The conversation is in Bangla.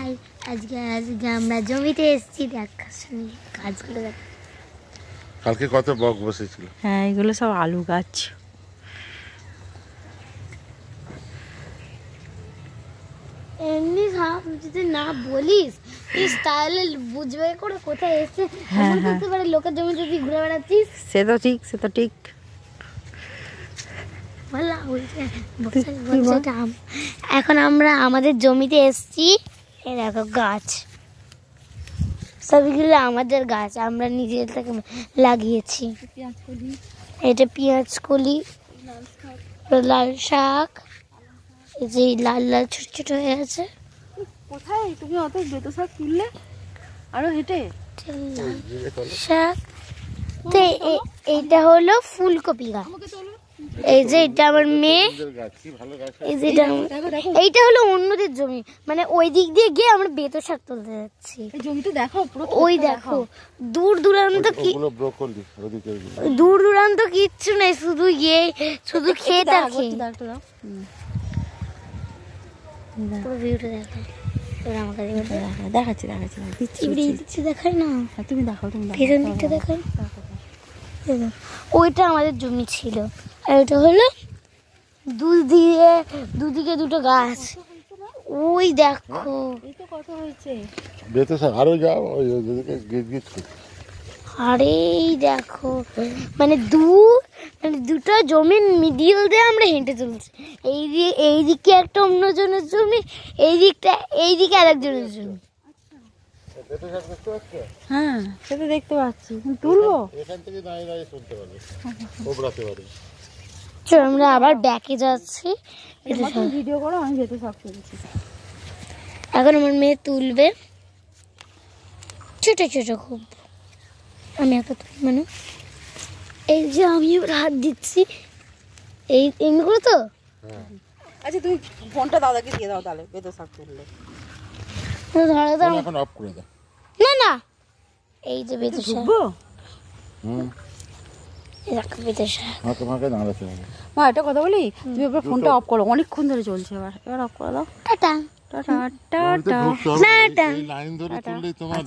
হাই, আজকে আমরা জমিতে এসেছি দেখাশোনা কাজগুলো দেখ। কালকে কত বক বসেছিল। হ্যাঁ, এগুলো সব আলু গাছ। এমনি যদি না বলিস তাহলে বুঝবে করে কোথায় এসে এমন করতে পারে লোকের জমিতে তুই ঘুরে বেড়াচ্ছিস। সে তো ঠিক এখন আমরা আমাদের জমিতে এসছি। এই দেখো গাছ, সবগুলো আমাদের গাছ, আমরা নিজের থেকে লাগিয়েছি। এটা পেঁয়াজ কলি, লাল শাক, এই যে লাল লাল ছোট ছোট হয়ে আছে। কোথায় তুমি অত বেতো শাক তুললে আরো হেঁটে? শাক তো এইটা হলো ফুলকপি গাছ। এই যে এটা আমার মেয়ে, এই যে এইটা হলো অন্যদের জমি, মানে ওই দিক দিয়ে গিয়ে আমরা বেতো শাক তুলতে যাচ্ছি। জমিতে দেখো ওই দেখো দূর দূরান্ত কি, দূর দূরান্ত কিচ্ছু নেই, শুধু শুধু ক্ষেত আর ক্ষেত। দেখাচ্ছি দেখাই না, তুমি দেখো, পেছন দিকটা দেখাই। ওইটা আমাদের জমি ছিল, আর ওটা হলো দুদিকে দুটো গাছ। ওই দেখো কত হয়েছে। আরো যাও, আরে এই দেখো, মানে দুটো জমির মিডিল দিয়ে আমরা হেঁটে চলছি। এইদিকে একটা অন্যজনের জমি, এইদিকে আরেকজনের জমি। হ্যাঁ, সেটা দেখতে পাচ্ছি, তুলবো এখান থেকে দাঁড়িয়ে তুলতে পারবে, ওবড়াতে পারবে। চল আমরা আবার ব্যাকে যাচ্ছি। ভিডিও করো, আমি যেতে সব করেছি। এখন আমার মেয়ে তুলবে ছোট ছোট খুব, আমি একটা তুলি, মানে এই যে আমি হাত দিচ্ছি এই এমনি তো। আচ্ছা, তুমি ফোনটা দাদাকে দিয়ে দাও তাহলে, বেতো শাক তুললে। ধরে দাও, এখন অফ করে দাও। না এই যে বেতো শাক, এরকম বেতো শাক। তোমাকে দাঁড়াতে হবে। মা, একটা কথা বলি, তুমি এবার ফোনটা অফ করো, অনেকক্ষণ ধরে চলছে। এবার অফ করে দাও। Tata tata tata tata. Line ধরে তুললেই তোমার